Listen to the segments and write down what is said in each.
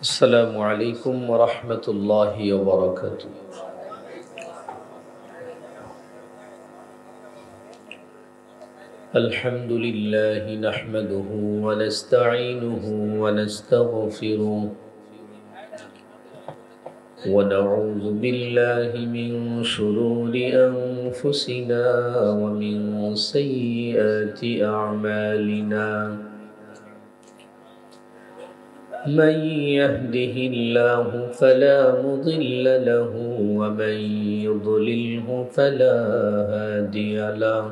السلام عليكم ورحمة الله وبركاته. الحمد لله نحمده ونستعينه ونستغفره ونعوذ بالله من شرور أنفسنا ومن سيئات أعمالنا. من يهده الله فلا مضل له ومن يضلله فلا هادي له.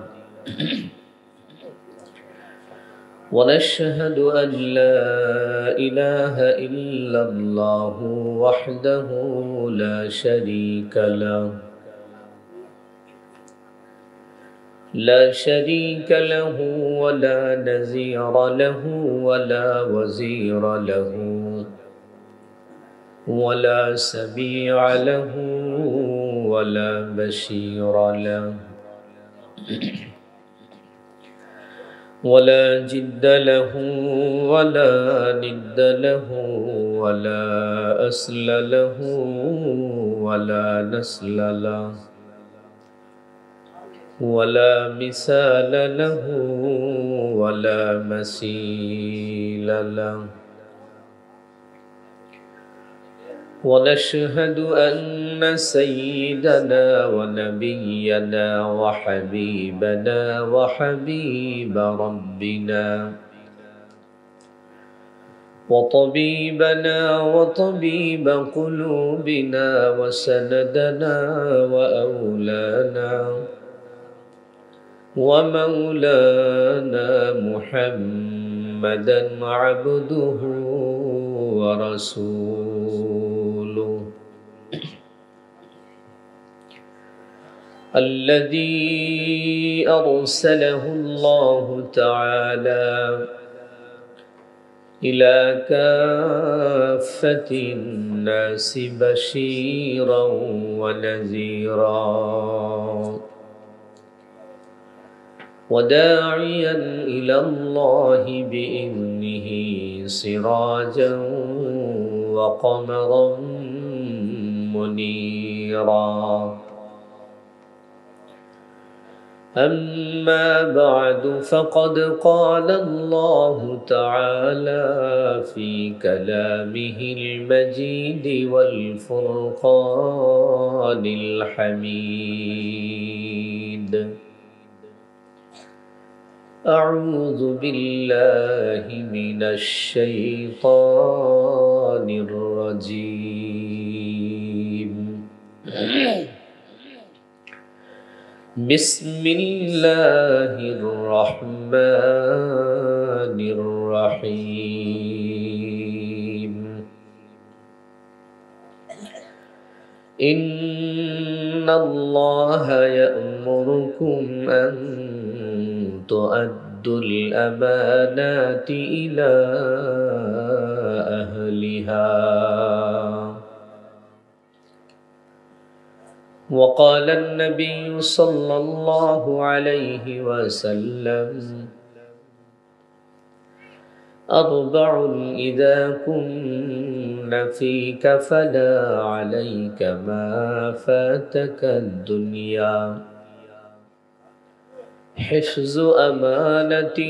ونشهد أن لا إله إلا الله وحده لا شريك له ولا نظير له ولا وزير له ولا سميع له ولا بشير له ولا جد له ولا ند له ولا أصل له ولا نسل له ولا مثال له ولا مثيل له. ونشهد أن سيدنا ونبينا وحبيبنا وحبيب ربنا وطبيبنا وطبيب قلوبنا وسندنا وأولانا ومولانا محمدا عبده ورسوله الذي أرسله الله تعالى إلى كافة الناس بشيرا ونذيرا وداعيا إلى الله بإذنه سراجا وقمرا منيرا. أما بعد فقد قال الله تعالى في كلامه المجيد والفرقان الحميد: أعوذ بالله من الشيطان الرجيم. بسم الله الرحمن الرحيم. إن الله يأمركم أن تؤدوا الأمانات إلى أهلها. وقال النبي صلى الله عليه وسلم: أربع إذا كن فيك فلا عليك ما فاتك الدنيا: حفظ أمانة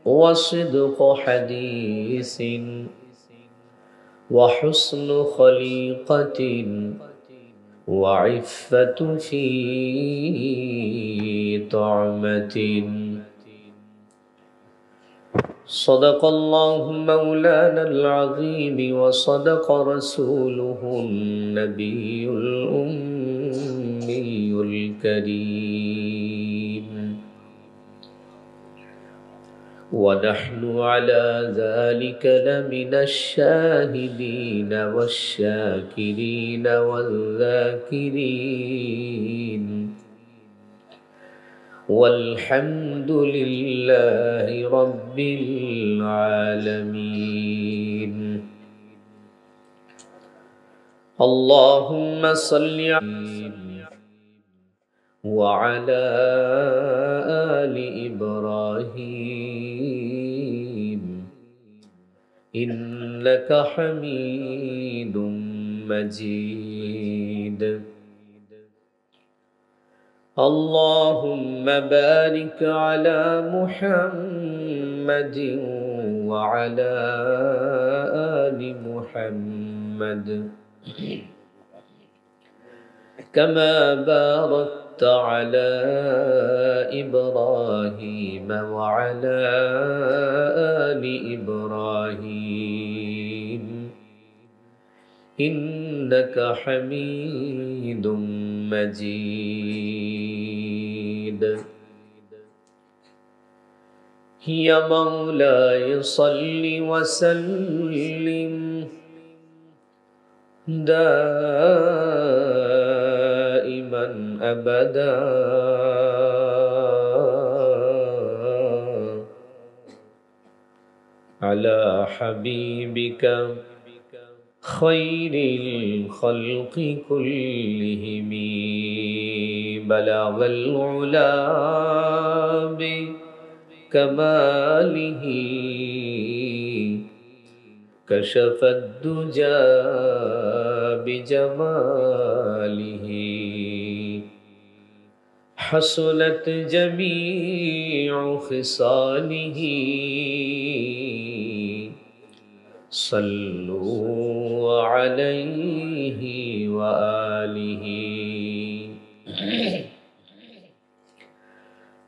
وصدق حديث وحسن خليقة وعفة في طعمة. صدق الله مولانا العظيم وصدق رسوله النبي الأمي الكريم. ونحن على ذلك لمن الشاهدين والشاكرين والذاكرين، والحمد لله رب العالمين. اللهم صل على وعلى آل إبراهيم إنك حميد مجيد. اللهم بارك على محمد وعلى آل محمد كما باركت على إبراهيم وعلى آل إبراهيم إنك حميد مجيد. يا مولاي صل وسلم دائما أبدا على حبيبك خير الخلق كلهم بلغ العلا بكماله كشف الدجى بجماله حسنت جميع خصاله صلوا عليه وآله.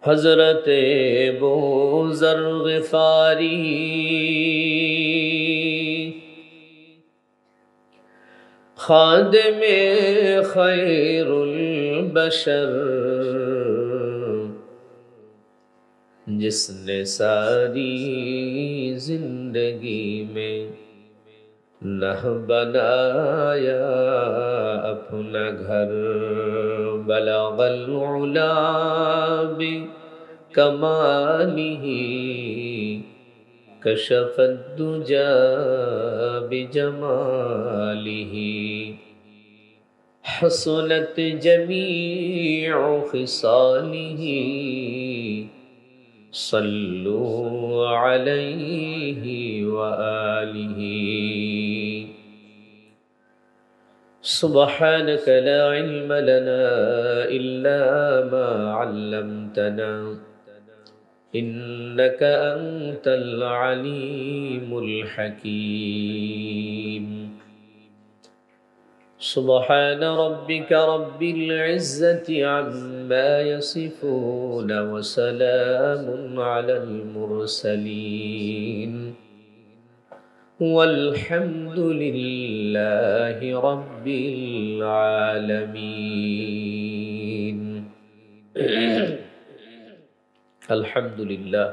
حضرت بوذر غفاری خادم خیر البشر جس نے ساری زندگی میں نہ بنایا اپنا گھر بلغ العلا بکمالہ کشف الدجى بجمالہ حسنت جميع خصاله صلوا عليه وآله. سبحانك لا علم لنا إلا ما علمتنا إنك أنت العليم الحكيم. سبحان ربك رب العزة عما يصفون وسلام على المرسلين والحمد لله رب العالمين. الحمد لله.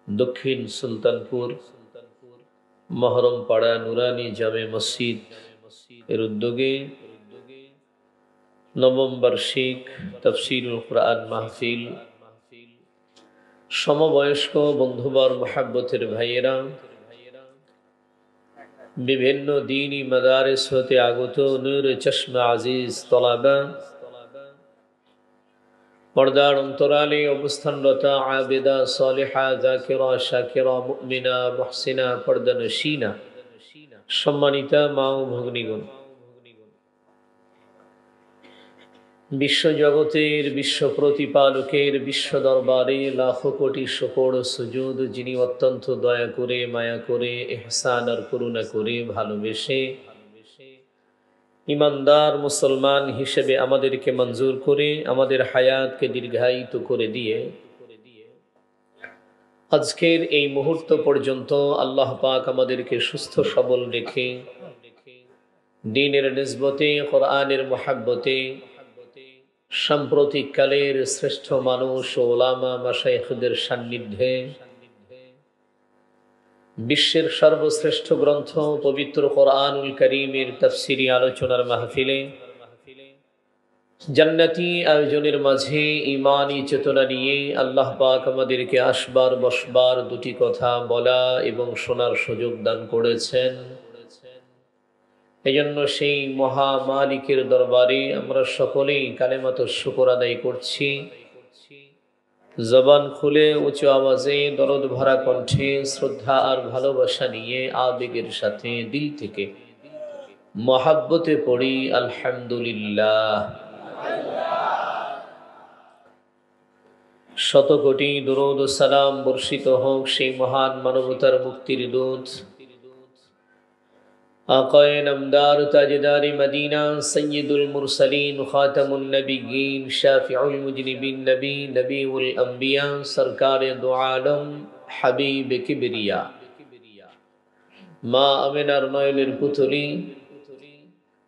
দক্ষিণ সুলতানপুর মহরম পাড়া নুরানি জামে মসজিদ এর উদ্যোগে নবম বার্ষিক তাফসীরুল কুরআন মাহফিল, সমবয়স্ক বন্ধুবর মহাব্বতের ভাইয়েরা, বিভিন্ন দ্বীনি মাদারিস হতে আগত নূর চশমা আজিজ তলাবা, পর্দার অন্তরালে অবস্থানরতা আবেদা সালেহা যাকিরা শাকিরা মুমিনা মুহসিনা পর্দানশীনা সম্মানিতা মা ও ভগ্নীগণ, বিশ্বজগতের বিশ্ব প্রতিপালকের বিশ্ব দরবারে লাখো কোটি শুকর সুজুদ, যিনি অত্যন্ত দয়া করে মায়া করে ইহসান আর করুণা করে ভালোবেসে ইমানদার মুসলমান হিসেবে আমাদেরকে মঞ্জুর করে আমাদের হায়াতকে দীর্ঘায়িত করে দিয়ে আজকের এই মুহূর্ত পর্যন্ত আল্লাহ পাক আমাদেরকে সুস্থ সবল রেখে দ্বীনের নিসবতে কোরআনের মুহাব্বতে সাম্প্রতিক কালের শ্রেষ্ঠ মানুষ ও ওলামা মাশায়েখদের সান্নিধ্যে বিশ্বের সর্বশ্রেষ্ঠ গ্রন্থ পবিত্র কোরআনুল কারীমের তাফসীরি আলোচনার মাহফিলে জান্নাতি আয়োজনের মাঝে ঈমানি চেতনা নিয়ে আল্লাহ পাক আমাদেরকে আসবার বসবার দুটি কথা বলা এবং শোনার সুযোগ দান করেছেন। এজন্য সেই মহা মালিকের দরবারে আমরা সকলেই কালেমাতুশ শুকর আদায় করছি। জবান খুলে উঁচু আওয়াজে দরদ ভরা কণ্ঠে শ্রদ্ধা আর ভালোবাসা নিয়ে আবেগের সাথে দিল থেকে মহাব্বতে পড়ি আলহামদুলিল্লাহ। শত কোটি দুরূদ ও সালাম বর্ষিত হোক সেই মহান মানবতার মুক্তির দূত আকায়ে নামদার তাজদার মদিনা সৈয়দুল মুরসালিন খাতামুন নবিয়্যিন শাফিউল মুজনিবিন নবী নবীউল আম্বিয়া সরকারে দু আলম হাবিব কিবরিয়া মা আমিনার নয়নের পুতলি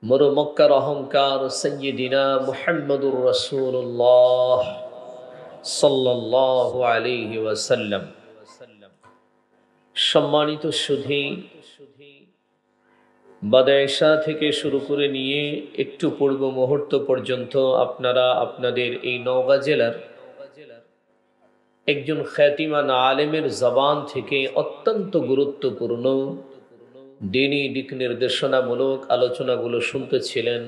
মরু মক্কার অহংকার সৈয়দিনা মুহাম্মদুর রাসূলুল্লাহ সাল্লাল্লাহু আলাইহি ওয়াসাল্লাম। সম্মানিত সুধী, বাদায়শা থেকে শুরু করে নিয়ে একটু পূর্ব মুহূর্ত পর্যন্ত আপনারা আপনাদের এই নওগাঁ জেলার একজন খ্যাতিমান আলেমের জবান থেকে অত্যন্ত গুরুত্বপূর্ণ দ্বীনি দিক নির্দেশনামূলক আলোচনাগুলো শুনতেছিলেন।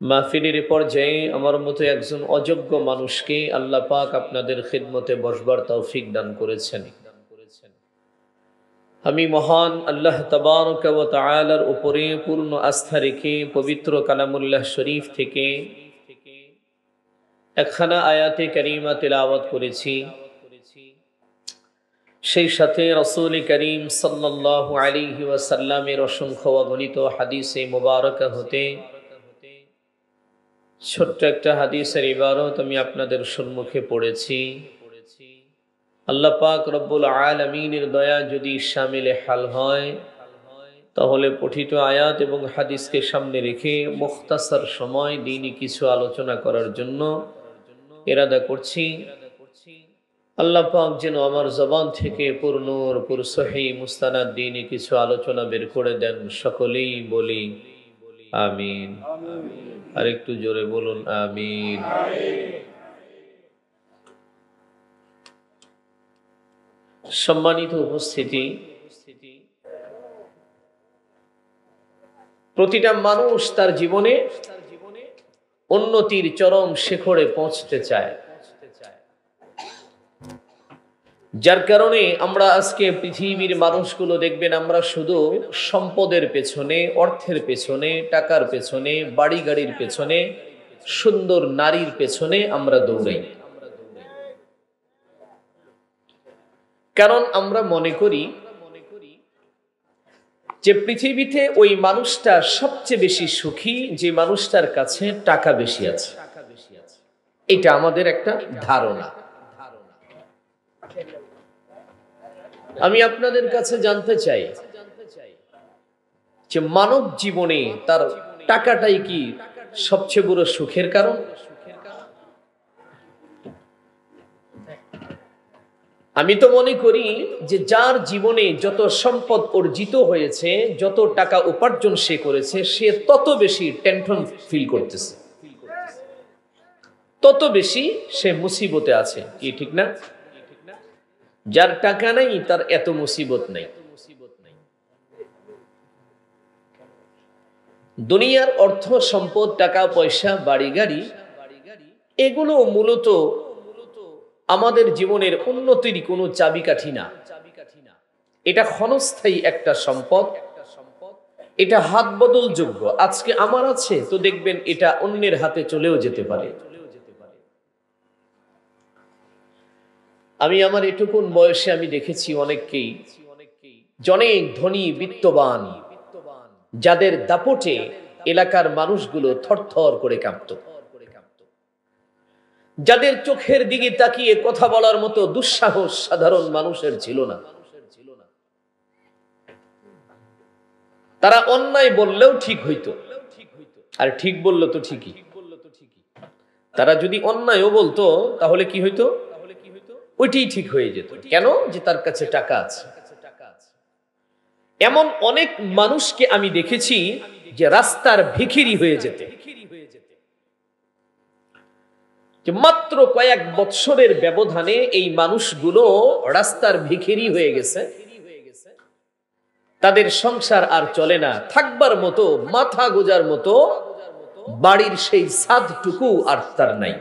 মাহফিলের পর্যায়ে আমার মতো একজন অযোগ্য মানুষকে আল্লাহ পাক আপনাদের খিদমতে বসবার তৌফিক দান করেছেন। আমি মহান আল্লাহ তাবারক ওয়া তাআলার উপরে পূর্ণ আস্থা রেখে পবিত্র কালামুল্লাহ শরীফ থেকে একখানা আয়াতে কারিমা তিলাওয়াত করেছি। সেই সাথে রাসূল করিম সাল্লাল্লাহু আলাইহি ওয়াসাল্লামের অসংখ্য অগণিত হাদিসে মুবারাকা হতে ছোট্ট একটা হাদিসের ইবারত আমি আপনাদের সম্মুখে পড়েছি। আল্লাহ পাক রব্বুল আলামিনের দয়া যদি শামিলে হাল হয় তাহলে পঠিত আয়াত এবং হাদিসকে সামনে রেখে মুখতাসার সময় দ্বীনি কিছু আলোচনা করার জন্য ইরাদা করছি। আল্লাহ পাক যেন আমার জবান থেকে পুরনূর পুর সহিহ মুস্তানাদ দ্বীনি কিছু আলোচনা বের করে দেন। সকলেই বলি আমিন। আর একটু জোরে বলুন আমিন। সম্মানিত উপস্থিতি, প্রতিটা মানুষ তার জীবনে উন্নতির চরম শিখরে পৌঁছতে চায়, যার কারণে আমরা আজকে পৃথিবীর মানুষগুলো দেখবেন আমরা শুধু সম্পদের পেছনে, অর্থের পেছনে, টাকার পেছনে, বাড়ি গাড়ির পেছনে, সুন্দর নারীর পেছনে আমরা দৌড়াই। কারণ আমরা মনে করি যে পৃথিবীতে ওই মানুষটা সবচেয়ে বেশি সুখী যে মানুষটার কাছে টাকা বেশি আছে। এটা আমাদের একটা ধারণা। আমি আপনাদের কাছে জানতে চাই যে মানব জীবনে তার টাকাটাই কি সবচেয়ে বড় সুখের কারণ? আমি তো মনে করি যে যার জীবনে যত সম্পদ অর্জিত হয়েছে, যত টাকা উপার্জন সে করেছে, সে তত বেশি টেনশন ফিল করতেছে, তত বেশি সে মুসিবতে আছে। কি ঠিক না? যার টাকা নাই তার এত মুসিবত নাই। দুনিয়ার অর্থ সম্পদ, টাকা পয়সা, বাড়ি গাড়ি, এগুলো মূলত আমাদের জীবনের উন্নতির কোনো চাবিকাঠি না। এটা ক্ষণস্থায়ী একটা সম্পদ, এটা হাত বদল যোগ্য। আজকে আমার আছে তো দেখবেন এটা অন্যের হাতে চলেও যেতে পারে। আমি আমার এটুকুন বয়সে আমি দেখেছি অনেককেই, অনেক ধনী বিত্তবান, যাদের দাপটে এলাকার মানুষগুলো থরথর করে কাঁপত, যাদের চোখের দিকে তাকিয়ে কথা বলার মতো দুঃসাহস সাধারণ মানুষের ছিল না। তারা অন্যায় বললেও ঠিক হইতো, আর ঠিক বললো তো ঠিকই। তারা যদি অন্যায়ও বলতো তাহলে কি হইতো? ওইটাই ঠিক হয়ে যেত। কেন? যে তার কাছে টাকা আছে। এমন অনেক মানুষকে আমি দেখেছি যে রাস্তার ভিখিরি হয়ে যেতে, যে মাত্র কয়েক বৎসরের ব্যবধানে এই মানুষগুলো রাস্তার ভিখিরি হয়ে গেছে। তাদের সংসার আর চলে না, থাকবার মতো, মাথা গোজার মতো বাড়ির সেই ছাদটুকু আর তার নাই।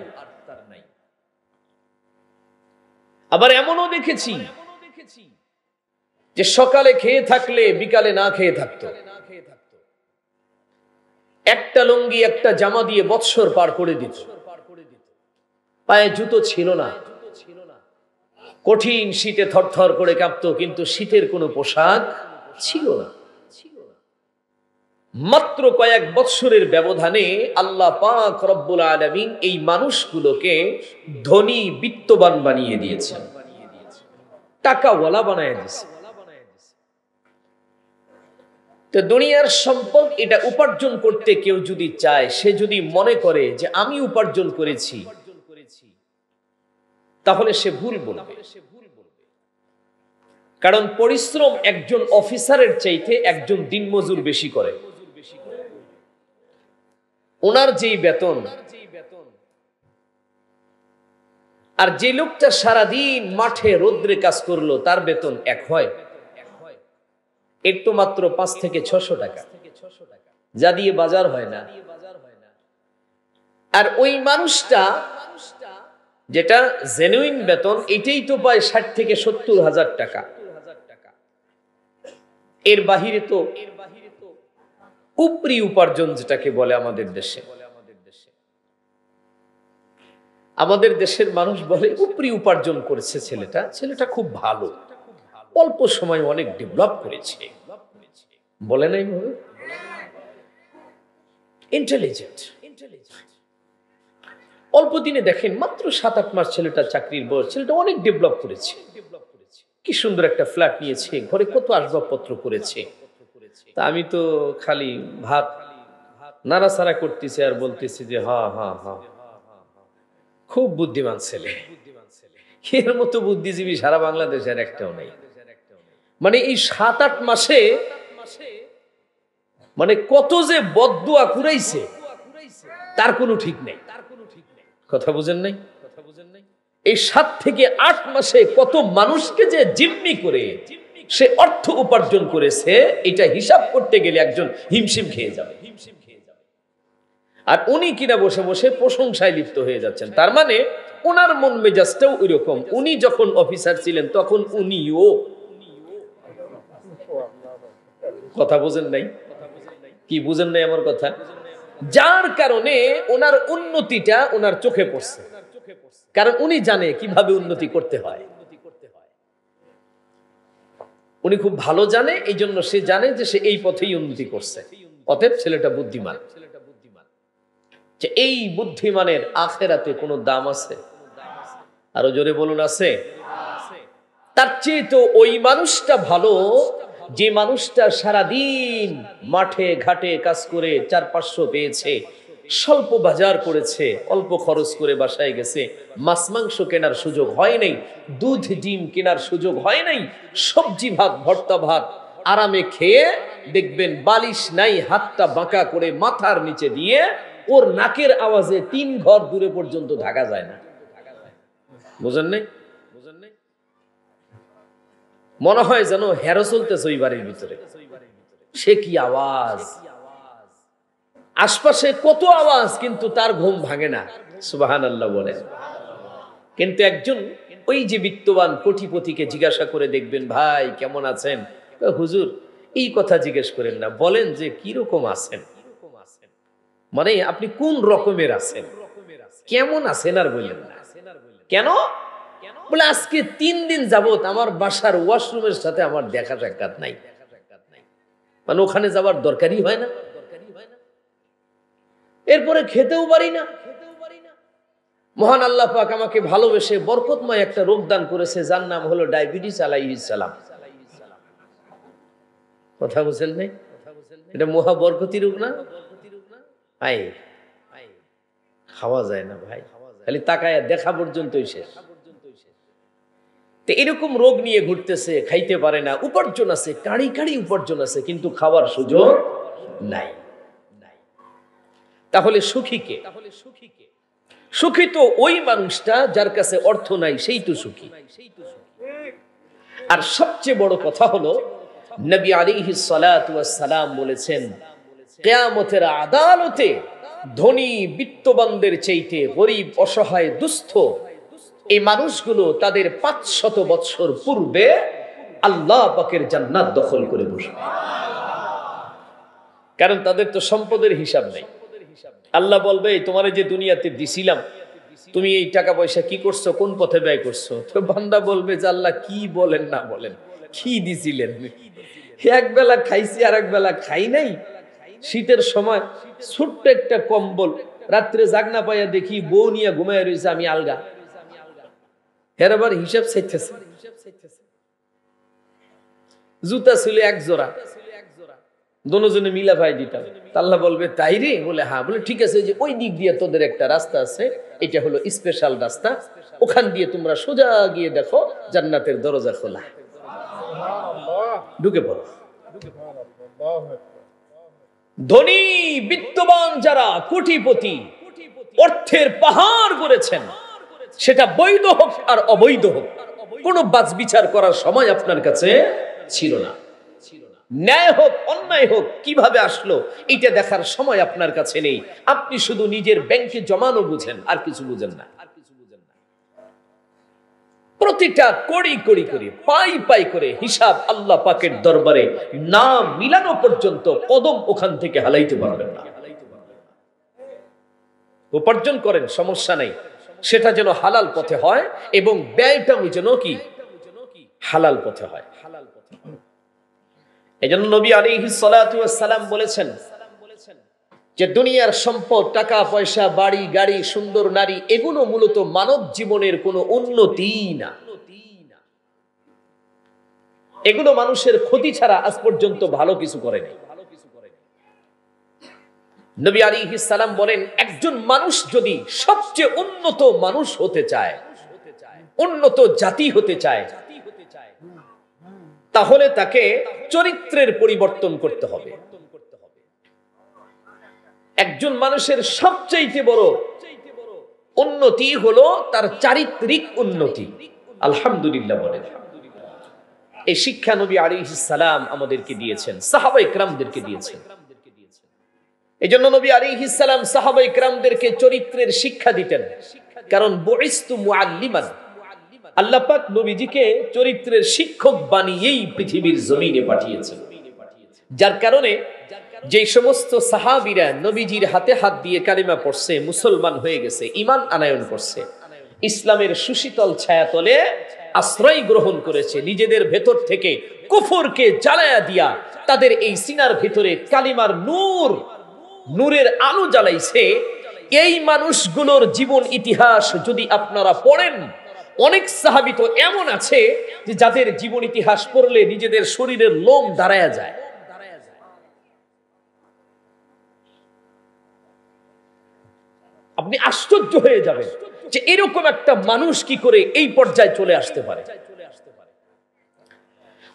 আবার এমনও দেখেছি যে সকালে খেয়ে থাকলে বিকালে না খেয়ে থাকতো, একটা লুঙ্গি একটা জামা দিয়ে বৎসর পার করে দিত, পায়ে জুতো ছিল না, কঠিন শীতে থরথর করে কাঁপতো, কিন্তু শীতের কোনো পোশাক ছিল না। মাত্র কয়েক বৎসরের ব্যবধানে আল্লাহ পাক রব্বুল আলামিন এই মানুষগুলোকে ধনী বিত্তবান বানিয়ে দিয়েছেন, টাকাওয়ালা বানায় দিয়েছে। তো দুনিয়ার সম্পদ এটা উপার্জন করতে কেউ যদি চায়, সে যদি মনে করে যে আমি উপার্জন করেছি, তাহলে সে ভুল বলবে। কারণ পরিশ্রম একজন অফিসারের চাইতে একজন দিনমজুর বেশি করে। ওনার যেই বেতন আর যে লোকটা সারাদিন মাঠে রোদ্রে কাজ করলো তার বেতন এক হয়, এর তো মাত্র 5 থেকে 600 টাকা, যা দিয়ে বাজার হয় না। আর ওই মানুষটা যেটা জেনুইন বেতন, এটাই তো পায় 60 থেকে 70 হাজার টাকা। এর বাহিরে তো উপরি উপার্জন যেটাকে বলে আমাদের দেশে, আমাদের দেশের মানুষ বলে উপরি উপার্জন করেছে ছেলেটা খুব ভালো, অল্প সময় অনেক ডেভেলপ করেছে, বলে নাই ভাবে ইন্টেলিজেন্ট। অল্প দিনে দেখেন মাত্র 7-8 মাস ছেলেটা চাকরির বয়স, ছেলেটা অনেক ডেভেলপ করেছে, কি সুন্দর একটা ফ্ল্যাট নিয়েছে, ঘরে কত আসবাবপত্র করেছে। তা আমি তো খালি ভাত নাড়াচাড়া করতেছি আর বলতেছি যে হ্যাঁ হ্যাঁ হ্যাঁ, খুব বুদ্ধিমান ছেলে, এর মতো বুদ্ধিজীবী সারা বাংলাদেশের একটাও নেই। মানে এই 7-8 মাসে মানে কত যে বদদুয়া কুড়াইছে তার কোনো ঠিক নেই, কথা বুঝেন নাই? এই 7 থেকে 8 মাসে কত মানুষকে যে জিম্মি করে সে অর্থ উপার্জন করেছে, এটা হিসাব করতে গেলে একজন হিমশিম খেয়ে যাবে। আর উনি কিনা বসে বসে প্রশংসায় লিপ্ত হয়ে যাচ্ছেন। তার মানে ওনার মন মেজাজটাও ওই রকম। উনি যখন অফিসার ছিলেন তখন উনিও, কথা বুঝেন নাই? কি বুঝেন নাই আমার কথা? যার কারণে ওনার উন্নতিটা ওনার চোখে পড়ছে, কারণ উনি জানে কিভাবে উন্নতি করতে হয়, উনি খুব ভালো জানে, এই জন্য সে জানে যে সে এই পথেই উন্নতি করছে। অতএব ছেলেটা বুদ্ধিমান। যে এই বুদ্ধিমানের আখিরাতে কোনো দাম আছে? আরো জোরে বলুন, আছে? তার চেয়ে তো ওই মানুষটা ভালো যে মানুষটা সারাদিন মাঠে ঘাটে কাজ করে 400-500 পেয়েছে, স্বল্প বাজার করেছে, অল্প খরচ করে বাসায় গেছে, মাছ মাংস কেনার সুযোগ হয় নাই, দুধ ডিম কেনার সুযোগ হয় নাই, সবজি ভাত ভর্তা ভাত আরামে খেয়ে দেখবেন বালিশ নাই, হাতটা বাঁকা করে মাথার নিচে দিয়ে ওর নাকের আওয়াজে 3 ঘর দূরে পর্যন্ত ঢাকা যায় না। বুঝেন নাই? মনে হয় যেন হেরো চলতেছে ওই বাড়ির ভিতরে, সে কি আওয়াজ, আশপাশে কত আওয়াজ, কিন্তু তার ঘুম ভাঙে না। সুবহানাল্লাহ বলেন। কিন্তু একজন ওই যে বিত্তবান কোটিপতিকে জিজ্ঞাসা করে দেখবেন, ভাই কেমন আছেন? হুজুর এই কথা জিজ্ঞেস করেন না, বলেন যে কি রকম আছেন, মানে আপনি কোন রকমের আছেন, কেমন আছেন আর বললেন না। কেন? বলে আজকে 3 দিন যাবত আমার বাসার ওয়াশরুমের সাথে আমার দেখা সাক্ষাৎ নাই, মানে ওখানে যাবার দরকারই হয় না, এরপরে খেতেও পারি না। মহান আল্লাহ পাক আমাকে ভালোবেসে বরকতময় একটা রোগ দান করেছে, যার নাম হলো ডায়াবেটিস আলাইহিস সালাম। কথা বুঝেন নাই? এটা মহা বরকতি রোগ না? আই খাওয়া যায় না ভাই, খালি তাকায় দেখা পর্যন্তই শেষ। তো এরকম রোগ নিয়ে ঘুরতেছে, খাইতে পারে না, উপার্জন আছে, কাড়ি কাড়ি উপার্জন আছে, কিন্তু খাওয়ার সুযোগ নাই। তাহলে সুখী কে? সুখী তো ওই মানুষটা যার কাছে অর্থ নাই, সেই তো সুখী। আর সবচেয়ে বড় কথা হলো নবী আলাইহিস সালাতু ওয়াস সালাম বলেছেন, কিয়ামতের আদালতে ধনী বিত্তবানদের চাইতে গরিব অসহায় দুস্থ এই মানুষগুলো তাদের 500 বছর পূর্বে আল্লাহ পাকের জান্নাত দখল করে বসবে। কারণ তাদের তো সম্পদের হিসাব নেই। আল্লাহ বলবে তোমারে যে দুনিয়াতে দিছিলাম, তুমি এই টাকা পয়সা কি করছো, কোন পথে ব্যয় করছো? তো বান্দা বলবে যে আল্লাহ কি বলেন না বলেন, কি দিছিলেন? এক বেলা খাইছি আর এক বেলা খাই নাই। শীতের সময় ছোট্ট একটা কম্বল, রাত্রে জাগনা পাইয়া দেখি বউ নিয়ে ঘুমায় রয়েছে, আমি আলগা। এর আবার হিসাব চাইতেছে। জুতা ছিল এক জোড়া, দোনোজনে মিলা ভাই দিতাম। আল্লাহ বলবে তাই রে? বলে হ্যাঁ। বলে ঠিক আছে, যে ওই দিক দিয়ে তোদের একটা রাস্তা আছে, এটা হলো স্পেশাল রাস্তা, ওখান দিয়ে তোমরা সোজা গিয়ে দেখো জান্নাতের দরজা খোলা, ঢুকে পড়ো। ধনী বিত্তবান যারা কোটিপতি, অর্থের পাহাড় করেছেন, সেটা বৈধ হোক আর অবৈধ হোক, কোনো বাছবিচার করার সময় আপনার কাছে ছিল না। ন্যায় হোক অন্যায় হোক, কিভাবে আসলো এটা দেখার সময় আপনার কাছে নেই। আপনি শুধু নিজের ব্যাংকে জমানো বুঝেন, আর কিছু বুঝেন না। প্রতিটা কড়ি কড়ি করে, পাই পাই করে হিসাব আল্লাহ পাকের দরবারে না মিলানো পর্যন্ত কদম ওখান থেকে হালাইতে পারবেন না। উপার্জন করেন, সমস্যা নেই, সেটা যেন হালাল পথে হয় এবং ব্যয়টাও যেন কি হালাল পথে হয়। এজন্য নবী আলাইহিস সালাতু ওয়াস সালাম বলেছেন যে দুনিয়ার সম্পদ, টাকা পয়সা, বাড়ি গাড়ি, সুন্দর নারী, এগুলো মূলত মানব জীবনের কোনো উন্নতি না। এগুলো মানুষের ক্ষতি ছাড়া আজ পর্যন্ত ভালো কিছু করে নাই। নবী আলাইহিস সালাম বলেন, একজন মানুষ যদি সবচেয়ে উন্নত মানুষ হতে চায়, উন্নত জাতি হতে চায়, তাহলে তাকে চরিত্রের পরিবর্তন করতে হবে। একজন মানুষের সবচেয়ে বড় উন্নতি হলো তার চারিত্রিক উন্নতি। আলহামদুলিল্লাহ বলেন। এই শিক্ষা নবী আলাইহিস সালাম আমাদেরকে দিয়েছেন, সাহাবায়ে কেরামদেরকে দিয়েছেন। এজন্য নবী আলাইহিস সালাম সাহাবায়ে কেরামদেরকে চরিত্রের শিক্ষা দিতেন। কারণ বুইস্তু মুআল্লিমান, আল্লাহ পাক নবীজিকে চরিত্রের শিক্ষক বানিয়েই পৃথিবীর জমিনে পাঠিয়েছেন। যার কারণে যে সমস্ত সাহাবীরা নবীজির হাতে হাত দিয়ে কালিমা পড়ছে, মুসলমান হয়ে গেছে, ঈমান আনয়ন করছে, ইসলামের সুশীতল ছায়াতলে আশ্রয় গ্রহণ করেছে, নিজেদের ভেতর থেকে কুফরকে জ্বালায়া দিয়া তাদের এই সিনার ভিতরে কালিমার নূর, নূরের আলো জ্বালাইছে, এই মানুষগুলোর জীবন ইতিহাস যদি আপনারা পড়েন, অনেক সাহাবী তো এমন আছে যে যাদের জীবন ইতিহাস পড়লে নিজেদের শরীরের লোম দাঁড়ায়া যায়। আপনি আশ্চর্য হয়ে যাবেন যে এরকম একটা মানুষ কি করে এই পর্যায়ে চলে আসতে পারে।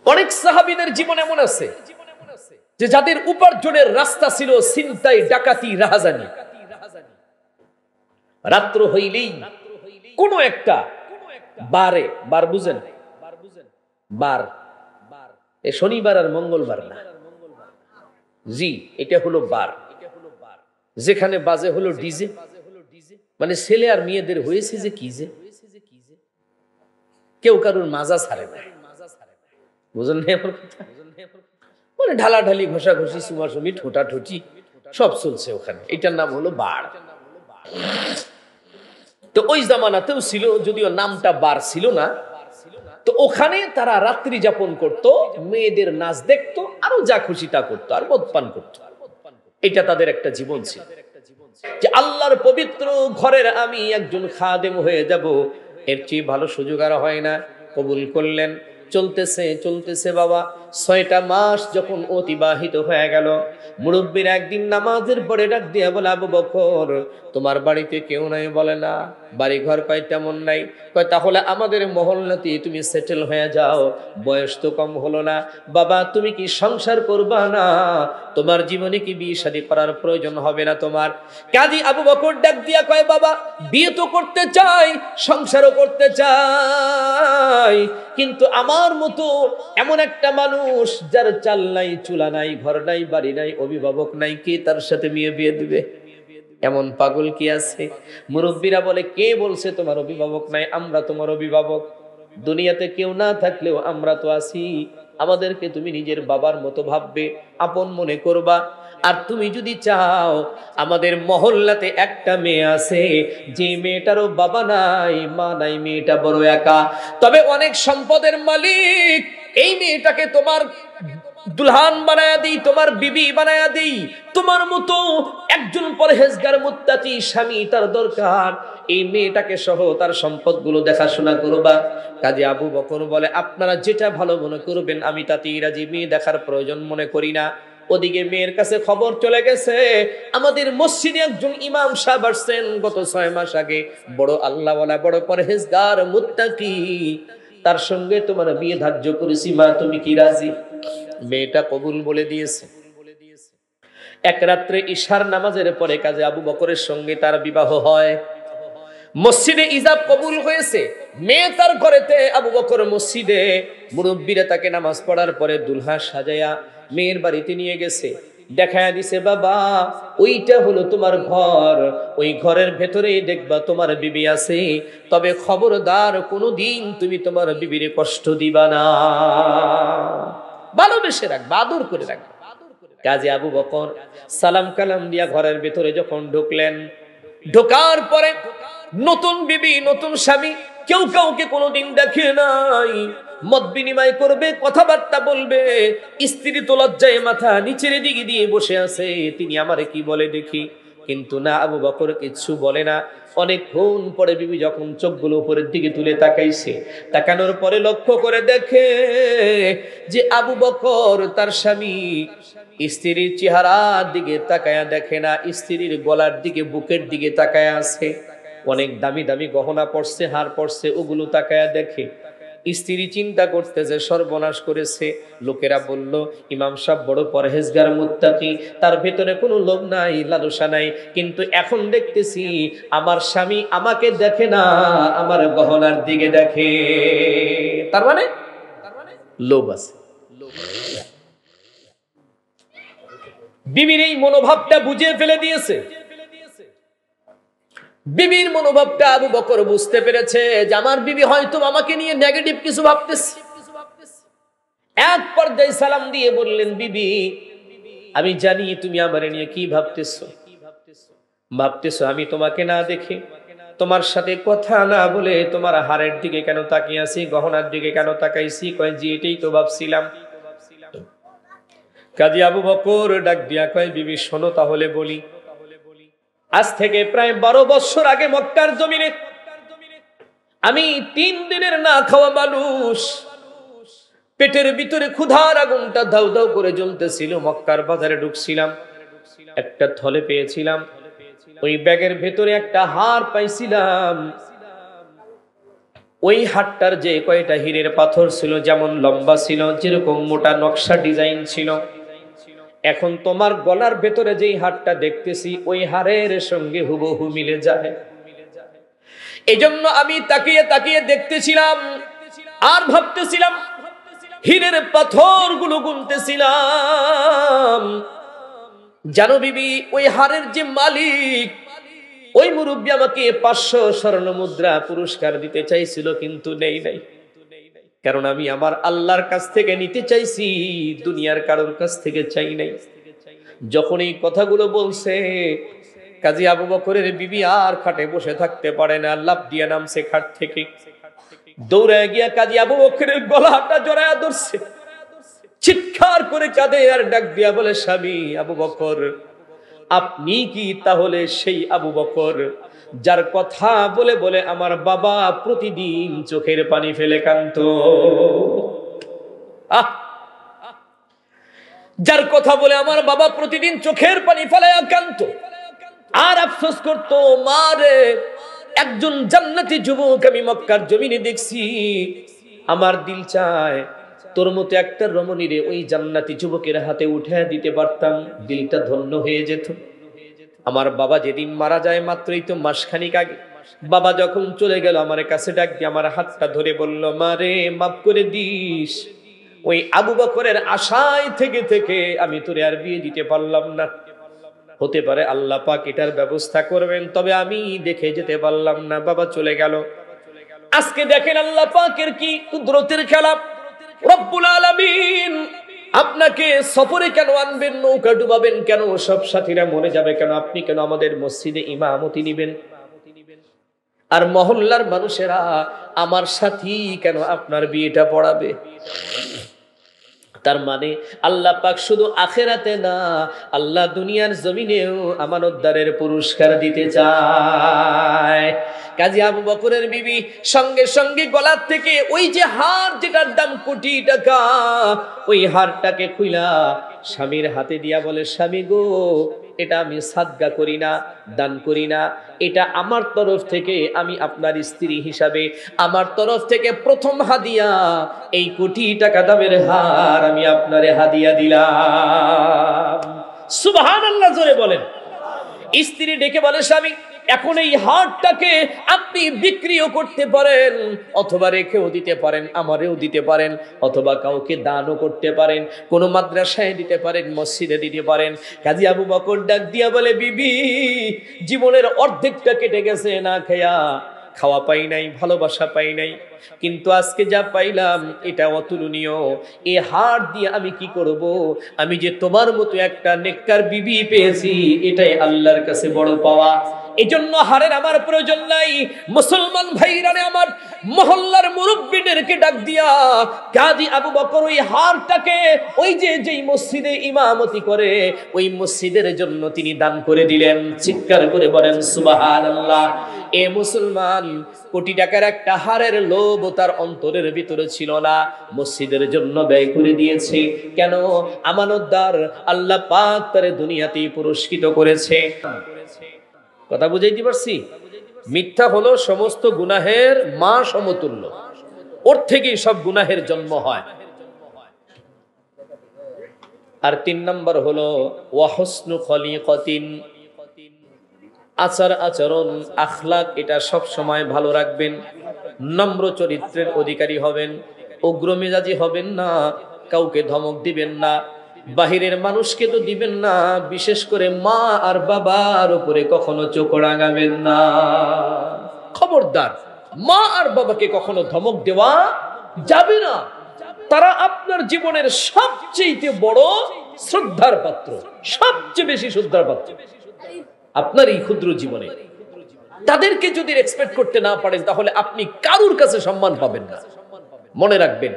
অনেক সাহাবীদের জীবন এমন আছে যে যাদের উপার্জনের রাস্তা ছিল ছিনতাই, ডাকাতি, রাহাজানি। রাত্র হইলেই কোন একটা বারে, বার বুঝেন, বার, এ শনিবার আর মঙ্গলবার না, জি এটা হলো বার, যেখানে বাজে হলো ডিজে, মানে ছেলে আর মেয়েদের হয়েছে যে কি যে কেউ কারুর মাজা ছাড়ে না, বুঝলেন না আমার কথা? মানে ঢালাঢালি, ঘষাঘষি, সুমাসুমি, ঠোঁটাঠুটি সব চলছে ওখানে, এটার নাম হলো বার। তো ওই জামানাতেও ছিল, যদিও নামটা বার ছিল না। তো ওখানে তারা রাত্রি যাপন করত, মেয়েদের নাচ দেখতো, আরো যা খুশি তা করতো, আর মদ পান করতো। এটা তাদের একটা জীবন ছিল যে আল্লাহর পবিত্র ঘরের আমি একজন খাদেম হয়ে যাব, এর চেয়ে ভালো সুযোগ আর হয় না। কবুল করলেন। চলতেছে চলতেছে বাবা, 6টা মাস যখন অতিবাহিত হয়ে গেল, মুরব্বীর একদিন নামাজের পরে ডাক দিয়া বলে, আবু বকর তোমার বাড়িতে কেউ নাই? বলে না। বাড়ি ঘর কয় তেমন নাই। কয় তাহলে আমাদের মহল্লাতে তুমি সেটেল হয়ে যাও, বয়স তো কম হলো না। বাবা তুমি কি সংসার করবা না? তোমার জীবনে কি বিয়ে শাদী করার প্রয়োজন হবে না তোমার? কাজী আবু বকর ডাক দিয়া কয়, বাবা বিয়ে তো করতে চাই, সংসারও করতে চাই, কিন্তু আমার মতো এমন একটা মানুষ যার চাল নাই, চুলা নাই, ঘর নাই, বাড়ি নাই, অভিভাবক নাই, কে তার সাথে মেয়ে বিয়ে দিবে? এমন পাগল কি আছে? মুরব্বীরা বলে, কে বলছে তোমার অভিভাবক নাই? আমরা তোমার অভিভাবক। দুনিয়াতে কেউ না থাকলেও আমরা তো আছি। আমাদেরকে তুমি নিজের বাবার মতো ভাববে, আপন মনে করবা। আর তুমি যদি চাও, আমাদের মহল্লাতে একটা মেয়ে আছে, যে মেয়েটারও বাবা নাই, মা নাই, মেয়েটা বড় একা, তবে অনেক সম্পদের মালিক। এই মেয়েটাকে তোমার দুলহান বানায়া দিই, তোমার বিবি বানায়া দিই। তোমার মতো একজন পরহেজগার মুত্তাকি স্বামী তার দরকার। এই মেয়েটাকে সহ তার সম্পদগুলো দেখাশোনা করবা। কাজী আবু বকর বলে, আপনারা যেটা ভালো মনে করবেন, আমি তাতেই রাজি। মেয়ে দেখার প্রয়োজন মনে করি না। ওদিকে মেয়ের কাছে খবর চলে গেছে, আমাদের মসজিদে একজন ইমাম সাহেব আসছেন গত 6 মাস আগে, বড় আল্লাহওয়ালা, বড় পরহেজগার মুত্তাকি, তার সঙ্গে তোমার বিয়ে ধার্য করেছি, মা তুমি কি রাজি? মেয়েটা কবুল বলে দিয়েছে। এক রাত্রে ইশার নামাজের পরে কাজী আবু বকরের সঙ্গে তার বিবাহ হয়। মসজিদে ইজাব কবুল হয়েছে। মেয়ে তার ঘরেতে, আবু বকর মসজিদে। মুরব্বীরা তাকে নামাজ পড়ার পরে দুলহা সাজায়া মেয়ের বাড়িতে নিয়ে গেছে। দেখায়া দিছে, বাবা ওইটা হলো তোমার ঘর, ওই ঘরের ভেতরেই দেখবা তোমার বিবি আছে, তবে খবরদার কোনোদিন তুমি তোমার বিবির কষ্ট দিবা না, ভালোবেসে রাখবা, আদর করে রাখবা। কাজী আবু বকর সালাম কালাম দিয়া ঘরের ভেতরে যখন ঢুকলেন, ঢোকার পরে নতুন বিবি, নতুন স্বামী, কেউ কাউকে কোনোদিন দেখে নাই। মত বিনিময় করবে, কথাবার্তা বলবে। স্ত্রী তো লজ্জায় মাথা নিচের দিকে দিয়ে বসে আছে, তিনি আমারে কি বলে দেখি। কিন্তু না, আবু বকর কিচ্ছু বলে না। অনেকক্ষণ পরে বিবি যখন চোখগুলো উপরের দিকে তুলে তাকাইছে, তাকানোর পরে লক্ষ্য করে দেখে যে আবু বকর তার স্বামী স্ত্রীর চেহারার দিকে তাকায়া দেখে না, স্ত্রীর গলার দিকে, বুকের দিকে তাকায়া আছে। অনেক দামি দামি গহনা পড়ছে, হার পড়ছে, ওগুলো তাকায়া দেখে। স্ত্রী চিন্তা করতেছে সর্বনাশ করেছে। লোকেরা বলল, ইমাম সাহেব বড় পরহেজগার মুত্তাকি, তার ভেতরে কোনো লোভ নাই, লালসা নাই, কিন্তু এখন দেখতেছি আমার স্বামী আমাকে দেখে না, আমার গহনার দিকে দেখে। তার মানে লোভ আছে। বিবির এই মনোভাবটা বুঝে ফেলে দিয়েছে। বিবির মনোভাবটা আবু বকর বুঝতে পেরেছে যে আমার বিবি হয়তো আমাকে নিয়ে নেগেটিভ কিছু ভাবতেছে। এক পর্যায়ে সালাম দিয়ে বললেন, বিবি আমি জানি তুমি আমার নিয়ে কি ভাবতেছো। আমি তোমাকে না দেখে, তোমার সাথে কথা না বলে তোমার হারের দিকে কেন তাকিয়ে আছি, গহনার দিকে কেন তাকাইছি? কয় জি, এটাই তো ভাবছিলাম। কাজী আবু বকর ডাক দিয়া কয়, বিবি শোনো তাহলে বলি। আজ থেকে প্রায় 12 বছর আগে মক্কার জমিনে আমি 3 দিনের না খাওয়া মানুষ, পেটের ভিতরে ক্ষুধার আগুনটা দাউ দাউ করে জ্বলতেছিল। মক্কার বাজারে ঢুকছিলাম, একটা থলে পেয়েছিলাম, ওই ব্যাগের ভেতরে একটা হার পাইছিলাম। ওই হারটার যে কয়টা হীরের পাথর ছিল, যেমন লম্বা ছিল, যেরকম মোটা নকশা ডিজাইন ছিল। এখন তোমার গলার ভেতরে যেই হারটা দেখতেছি, ওই হারের সঙ্গে হুবহু মিলে যায়। এজন্য আমি তাকিয়ে তাকিয়ে দেখতেছিলাম আর ভাবতেছিলাম, হীরের পাথরগুলো গুনতেছিলাম। জানো বিবি, ওই হারের যে মালিক, ওই মুরব্বী আমাকে 500 স্বর্ণ মুদ্রা পুরস্কার দিতে চাইছিল, কিন্তু নেই নাই। কারণ আমি আমার আল্লাহর কাছ থেকে নিতে চাইছি, দুনিয়ার কারোর কাছ থেকে চাই নাই। যখন এই কথাগুলো বলছে, কাজী আবু বকরের বিবি আর খাটে বসে থাকতে পারে না, লাফ দিয়ে নামছে খাট থেকে, দৌড়ে গিয়া কাজী আবু বকরের গলাটা জড়ায়া ধরছে, চিৎকার করে কাঁদে আর ডাক দিয়া বলে, স্বামী আবু বকর, আপনি কি তাহলে সেই আবু বকর যার কথা বলে বলে আমার বাবা প্রতিদিন চোখের পানি ফেলে কাঁদতো? যার কথা বলে আমার বাবা প্রতিদিন চোখের পানি ফেলে কাঁদতো আর আফসোস করতো, মা রে, একজন জান্নাতি যুবক আমি মক্কার জমিনে দেখছি, আমার দিল চায় তোর মতো একটা রমণীরে ওই জান্নাতি যুবকের হাতে উঠে দিতে পারতাম, দিলটা ধন্য হয়ে যেত। আমার বাবা যেদিন মারা যায়, মাত্রই তো মাসখানিক আগে, বাবা যখন চলে গেল, আমার কাছে ডাক দিয়ে আমার হাতটা ধরে বলল, মা রে, মাফ করে দিস, ওই আবু বকরের আশায় থেকে থেকে আমি তোরে আর বিয়ে দিতে পারলাম না। হতে পারে আল্লাহ পাক এটার ব্যবস্থা করবেন, তবে আমি দেখে যেতে পারলাম না, বাবা চলে গেল। আজকে দেখেন আল্লাহ পাকের কি কুদরতের খেলা। রব্বুল আলামিন আপনাকে সফরে কেন আনবেন, নৌকা ডুবাবেন কেন, সব সাথীরা মরে যাবে কেন, আপনি কেন আমাদের মসজিদে ইমামতি নিবেন, আর মহল্লার মানুষেরা আমার সাথী কেন আপনার বিয়েটা পড়াবে? তার মানে আল্লাহ পাক শুধু আখেরাতে না, আল্লাহ দুনিয়ার জমিনেও আমানতদারের পুরস্কার দিতে চায়। কাজী আবু বকরের বিবি সঙ্গে সঙ্গে গলার থেকে ওই যে হার, যেটার দাম কোটি টাকা, ওই হারটাকে খুইলা স্বামীর হাতে দিয়া বলে, স্বামী গো, এটা আমি সাদগা করি না, দান করি না, এটা আমার তরফ থেকে, আমি আপনার স্ত্রী হিসাবে আমার তরফ থেকে প্রথম হাদিয়া, এই কোটি টাকা দামের হার আমি আপনারে হাদিয়া দিলাম। সুবহানাল্লাহ, জোরে বলেন। স্ত্রী ডেকে বলে, স্বামী এখন এই হারটাকে আপনি বিক্রিও করতে পারেন, অথবা রেখেও দিতে পারেন, আমারেও দিতে পারেন, অথবা কাউকে দানও করতে পারেন, কোন মাদ্রাসায় দিতে পারেন, মসজিদে দিতে পারেন। কাজী আবু বকর ডাক দিয়া বলে, বিবি জীবনের অর্ধেকটা কেটে গেছে না খায়া, খাওয়া পাই নাই, ভালোবাসা পাই নাই, কিন্তু আজকে যা পাইলাম এটা অতুলনীয়। এই হার দিয়ে আমি কি করব? আমি যে তোমার মতো একটা নেককার বিবি পেয়েছি, এটাই আল্লাহর কাছে বড় পাওয়া। এজন্য হারের আমার প্রয়োজন নাই। মুসলমান ভাইরা, আমার মহল্লার মুরব্বিদেরকে ডাক দিয়া কাজী আবু বকর ওই হারটাকে ওই যেই মসজিদে ইমামতি করে ওই মসজিদের জন্য তিনি দান করে দিলেন। চিৎকার করে বলেন সুবহানাল্লাহ। এ মুসলমান, কোটি টাকার একটা হারের লোভ তার অন্তরের ভিতরে ছিল না, মসজিদের জন্য ব্যয় করে দিয়েছে। কেন? আমানতদার, আল্লাহ পাক তারে দুনিয়াতেই পুরস্কৃত করেছে। কথা বুঝাইতে পারছি? মিথ্যা হলো সমস্ত গুনাহের মা সমতুল্য, ওর থেকেই সব গুনাহের জন্ম হয়। আর 3 নম্বর হলো ওয়াহসনু খলিকাতিন, আচার আচরণ, আখলাক, এটা সব সময় ভালো রাখবেন। নম্র চরিত্রের অধিকারী হবেন, উগ্র মেজাজি হবেন না, কাউকে ধমক দিবেন না, বাহিরের মানুষকে তো দিবেন না, বিশেষ করে মা আর বাবার উপরে কখনো চোখ রাঙাবেন না। খবরদার, মা আর বাবাকে কখনো ধমক দেওয়া যাবে না। তারা আপনার জীবনের সবচেয়ে বড় শ্রদ্ধার পাত্র, সবচেয়ে বেশি শ্রদ্ধার পাত্র আপনার এই ক্ষুদ্র জীবনে। তাদেরকে যদি রেসপেক্ট করতে না পারেন, তাহলে আপনি কারুর কাছে সম্মান পাবেন না। মনে রাখবেন,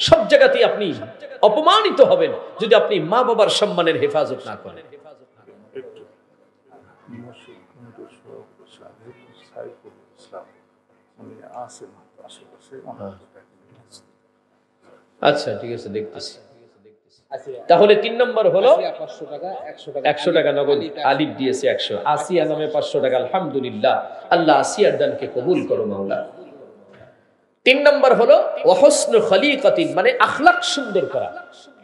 সব জায়গাতেই আপনি অপমানিত হবেন যদি আপনি মা বাবার সম্মানের হেফাজত না করেন। আচ্ছা, ঠিক আছে, দেখতেছি। তাহলে 3 নম্বর হলো 100 টাকা নগদ আলিফ দিয়েছে 100, আসিয়া নামে 500 টাকা। আলহামদুলিল্লাহ, আল্লাহ আসিয়ার দানকে কবুল করো মাওলা। 3 নম্বর হলো ওয়াহসনু খলিকাতিন, মানে আখলাক সুন্দর করা।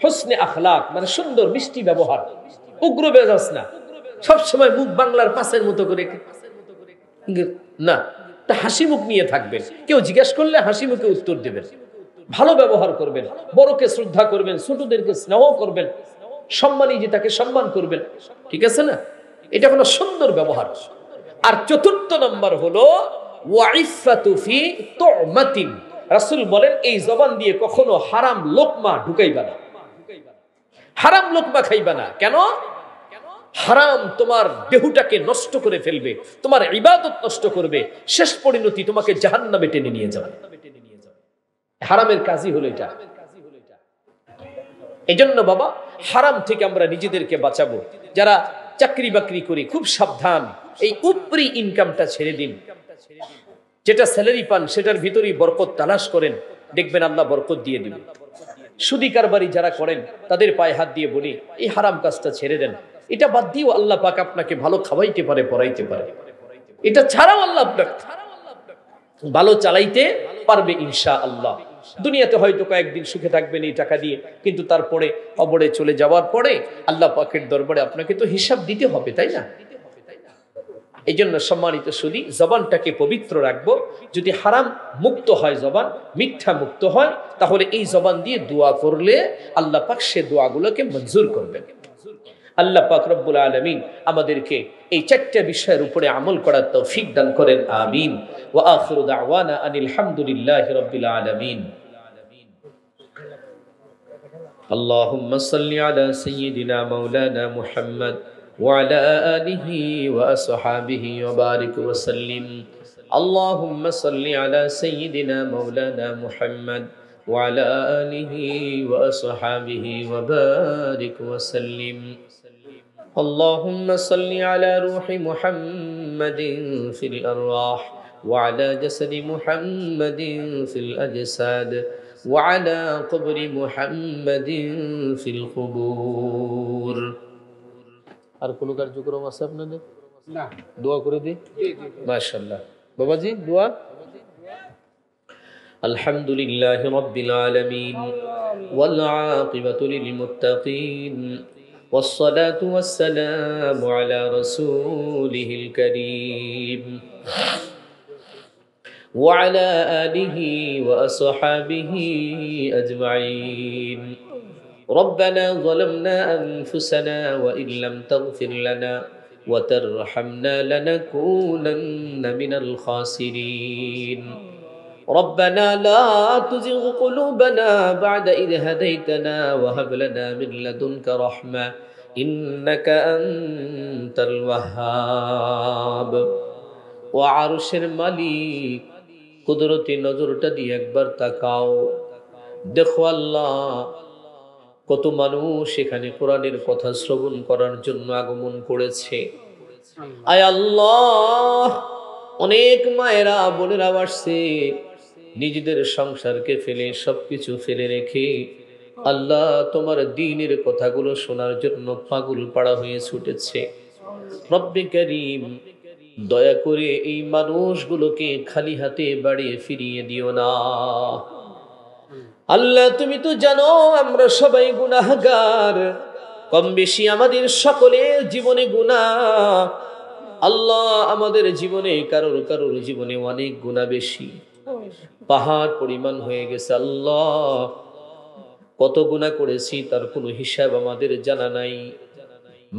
হোসনে আখলাক মানে সুন্দর মিষ্টি ব্যবহার, উগ্র মেজাজ না, সব সময় মুখ বাংলার পাশের মতো করে না, তা হাসি মুখ নিয়ে থাকবেন। কেউ জিজ্ঞেস করলে হাসি মুখে উত্তর দেবেন, ভালো ব্যবহার করবেন, বড়কে শ্রদ্ধা করবেন, ছোটদেরকে স্নেহ করবেন, সম্মানী যে তাকে সম্মান করবেন। ঠিক আছে না? এটা হলো সুন্দর ব্যবহার। আর 4 নম্বর হলো ওয়াইফাতু ফি তুমাতিন। রাসূল বলেন, এই জবান দিয়ে কখনো হারাম লোকমা ঢুকাইবা না, হারাম লোকমা খাইবা না। কেন? হারাম তোমার দেহটাকে নষ্ট করে ফেলবে, তোমার ইবাদত নষ্ট করবে, শেষ পরিণতি তোমাকে জাহান্নামে টেনে নিয়ে যাবে। হারামের কাজই হলো এটা। এজন্য বাবা, হারাম থেকে আমরা নিজেদেরকে বাঁচাবো। যারা চাকরি বাকরি করি, খুব সাবধান, এই উপরি ইনকামটা ছেড়ে দিন। যেটা স্যালারি পান সেটার ভিতরেই বরকত তালাশ করেন, দেখবেন আল্লাহ বরকত দিয়ে দিবেন। সুদী কারবারি যারা করেন তাদের পায়ে হাত দিয়ে বলি, এই হারাম কাজটা ছেড়ে দেন। এটা বাদ দিয়েও আল্লাহ পাক আপনাকে ভালো খাওয়াইতে পারে, পড়াইতে পারে। এটা ছাড়াও আল্লাহ আপনাকে ভালো চালাইতে পারবে ইনশাআল্লাহ। দুনিয়াতে হয়তো কয়েকদিন সুখে থাকবেন এই টাকা দিয়ে, কিন্তু তারপরে কবরে চলে যাওয়ার পরে আল্লাহ পাকের দরবারে আপনাকে তো হিসাব দিতে হবে, তাই না? এই জন্য সম্মানিত সুদী, জবানটাকে পবিত্র রাখবো। যদি হারাম মুক্ত হয় জবান, মিথ্যা মুক্ত হয়, তাহলে এই জবান দিয়ে দোয়া করলে আল্লাহ পাক সে দোয়াগুলোকে মঞ্জুর করবেন। আল্লাহ পাক রব্বুল আলামিন আমাদেরকে এই চারটি বিষয়ের উপরে আমল করার তৌফিক দান করেন, আমিন। ওয়া আখিরু দাওয়ানা আনিল হামদুলিল্লাহি রাব্বিল আলামিন। আল্লাহুম্মা সাল্লি আলা সাইয়্যিদিনা মাওলানা মুহাম্মদ ওয়া আলা আলিহি ওয়া আসহাবিহি ওয়া বারিক ওয়া সাল্লিম। আল্লাহুম্মা সাল্লি আলা সাইয়্যিদিনা মাওলানা মুহাম্মদ ওয়া আলা আলিহি ওয়া আসহাবিহি ওয়া বারিক ওয়া সাল্লিম। اللهم صل على روح محمد في الأرواح وعلى جسد محمد في الأجساد وعلى قبر محمد في القبور। আর কোন কার্যক্রম আছে আপনাদের? না, দোয়া করে দিই। মাশাআল্লাহ বাবাজি, দোয়া। আলহামদুলিল্লাহি রাব্বিল আলামিন ওয়াল আকিবাতু লিল মুত্তাকিন والصلاة والسلام على رسوله الكريم وعلى آله وأصحابه أجمعين. ربنا ظلمنا أنفسنا وإن لم تغفر لنا وترحمنا لنكونن من الخاسرين. ربنا لا تزغ قلوبنا بعد إذ هديتنا وهب لنا من لدنك رحمة إنك أنت الوهاب. ও আরশের মালিক, কুদরতি নজরটা দিয়ে একবার তাকাও, দেখো আল্লাহ কত মানুষ এখানে কোরআনের কথা শ্রবণ করার জন্য আগমন করেছে। আয় আল্লাহ, অনেক মায়েরা বোনেরা আসছে নিজেদের সংসারকে ফেলে, সবকিছু ফেলে রেখে আল্লাহ তোমার দ্বীনের কথাগুলো শোনার জন্য পাগল পাড়া হয়ে ছুটেছে। রব্বে কারীম, দয়া করে এই মানুষগুলোকে খালি হাতে বাড়ি ফিরিয়ে দিও না। আল্লাহ তুমি তো জানো আমরা সবাই গুনাহগার, কম বেশি আমাদের সকলের জীবনে গুনাহ। আল্লাহ আমাদের জীবনে কারোর কারোর জীবনে অনেক গুনাহ বেশি, পাহাড় পরিমাণ হয়ে গেছে। আল্লাহ কত গুনাহ করেছি তার কোনো হিসাব আমাদের জানা নাই।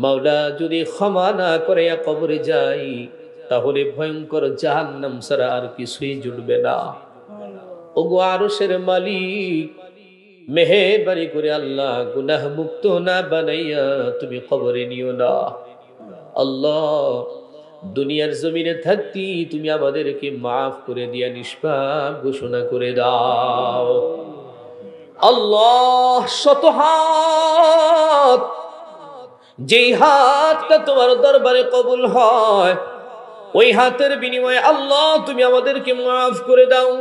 মাওলা যদি ক্ষমা না করে কবরে যাই তাহলে ভয়ঙ্কর জাহান্নাম ছাড়া আর কিছুই জুটবে না। ওগো আরশের মালিক, মেহেরবানি করে আল্লাহ গুনাহ মুক্ত না বানাইয়া তুমি কবরে নিও না। আল্লাহ দুনিয়ার জমিনে থাকতি তুমি আমাদেরকে মাফ করে দিয়া নিষ্পাপ ঘোষণা করে দাও। আল্লাহ শত হাত, যেই হাতটা তোমার দরবারে কবুল হয় ওই হাতের বিনিময়ে আল্লাহ তুমি আমাদেরকে মাফ করে দাও।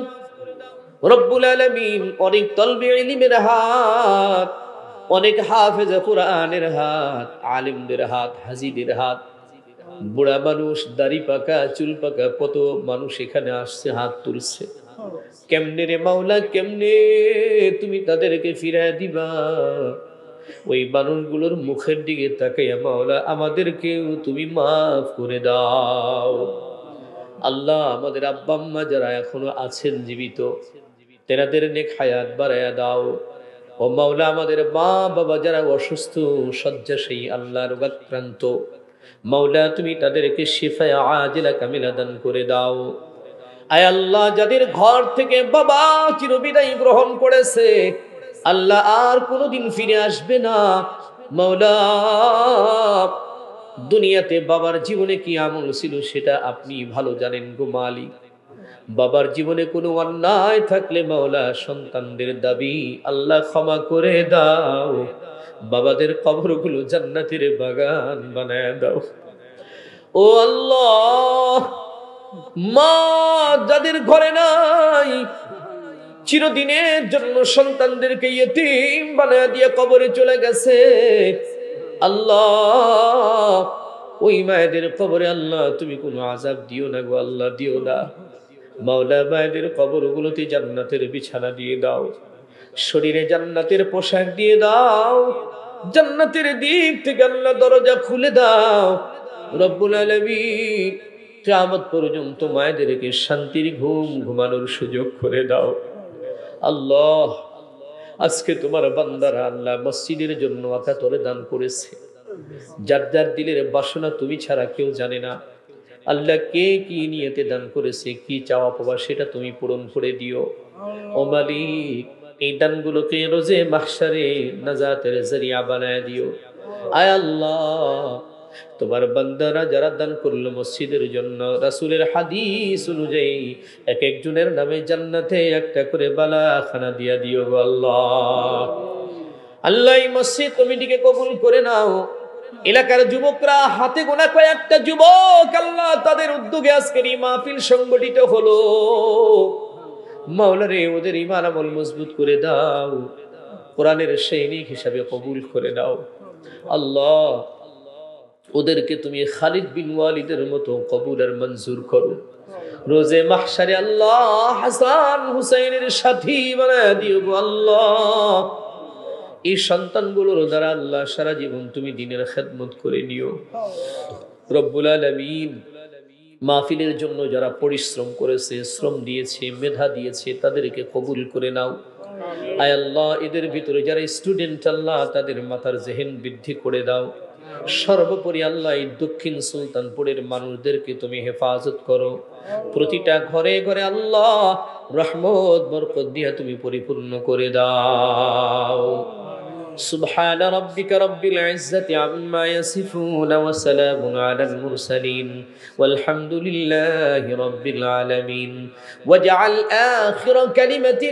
রব্বুল আলামিন, অনেক তলবে ইলমের হাত, অনেক হাফেজে কুরআনের হাত, আলিমদের হাত, হাজীদের হাত, বুড়া মানুষ, দাড়ি পাকা, চুল পাকা, কত মানুষ এখানে আসছে, হাত তুলছে। কেমনে রে মাওলা, কেমনে তুমি তাদেরকে ফিরায় দিবা? ওই মানুষগুলোর মুখের দিকে তাকাইয়া মাওলা আমাদেরকেও তুমি মাফ করে দাও। আল্লাহ আমাদের আব্বা আম্মা যারা এখনো আছেন জীবিত, তেনাদের নেক হায়াত বাড়ায়া দাও। ও মাওলা আমাদের মা বাবা যারা অসুস্থ শয্যাশায়ী, আল্লাহ রোগাক্রান্ত, মাওলা তুমি তাদেরকে শিফায়ে আজিলা কামিলা দান করে দাও। আয় আল্লাহ যাদের ঘর থেকে বাবা চিরবিদায় গ্রহণ করেছে, আল্লাহ আর কোনোদিন ফিরে আসবে না, মাওলা দুনিয়াতে বাবার জীবনে কি আমল ছিল সেটা আপনি ভালো জানেন গো মালিক। বাবার জীবনে কোনো অন্যায় থাকলে মাওলা সন্তানদের দাবি আল্লাহ ক্ষমা করে দাও। বাবাদের কবরগুলো জান্নাতের বাগান বানায় দাও। ও আল্লাহ, মা যাদের ঘরে নাই, চিরদিনের জন্য সন্তানদেরকে ইয়েতিম বানায় দিয়ে কবরে চলে গেছে, আল্লাহ ওই মায়েদের কবরে আল্লাহ তুমি কোনো আযাব দিও না গো আল্লাহ, দিও না। মাওলা মায়েদের কবরগুলোতে জান্নাতের বিছানা দিয়ে দাও, শরীরে জান্নাতের পোশাক দিয়ে দাও, জান্নাতের দিক থেকে আল্লাহ দরজা খুলে দাও। রব্বুল আলামিন কিয়ামত পর্যন্ত মায়েদেরকে শান্তির ঘুম ঘুমানোর সুযোগ করে দাও। আল্লাহ আজকে তোমার বান্দারা আল্লাহ মসজিদের জন্য আকাতরে দান করেছে, যার যার দিলের বাসনা তুমি ছাড়া কেউ জানে না। আল্লাহ কে কি নিয়তে দান করেছে, কি চাওয়া পাওয়া, সেটা তুমি পূরণ করে দিও। ও মালিক, এই দানগুলোকে রোজে মাহশারে নাজাতের জরিয়া বানায় দিও। আয় আল্লাহ, তোমার বান্দারা যারা দান করলো মসজিদের জন্য, রাসূলের হাদিস অনুযায়ী এক একজনের নামে জান্নাতে একটা করে বালাখানা দিয়া দিও গো আল্লাহ। আল্লাহ, এই মসজিদ কমিটিকে কবুল করে নাও। এলাকার যুবকরা, হাতে গোনা কয়েকটা যুবক, আল্লাহ তাদের উদ্যোগে আজকের এই মাহফিল সংগঠিত হলো। মাওলা রে, ওদের ঈমান আমল মজবুত করে দাও, কোরআনের সৈনিক হিসাবে কবুল করে নাও। আল্লাহ, ওদেরকে তুমি খালিদ বিন ওয়ালিদের মতো কবুল আর মঞ্জুর করো। রোজে মাহশারে আল্লাহ হাসান হুসাইনের সাথী বানায় দিও গো আল্লাহ। এই সন্তানগুলোর দ্বারা আল্লাহ সারা জীবন তুমি দ্বীনের খেদমত করে নিও রব্বুল আলামিন। মাহফিলের জন্য যারা পরিশ্রম করেছে, শ্রম দিয়েছে, মেধা দিয়েছে, তাদেরকে কবুল করে নাও। আয় আল্লাহ, এদের ভিতরে যারা স্টুডেন্ট, আল্লাহ তাদের মাথার জেহেন বৃদ্ধি করে দাও। সর্বোপরি আল্লাহ, এই দক্ষিণ সুলতানপুরের মানুষদেরকে তুমি হেফাজত করো। প্রতিটা ঘরে ঘরে আল্লাহ রহমত বরকত দিয়া তুমি পরিপূর্ণ করে দাও। سبحان ربك رب العزة عما يصفون وسلام على المرسلين والحمد لله رب العالمين. واجعل آخر كلمة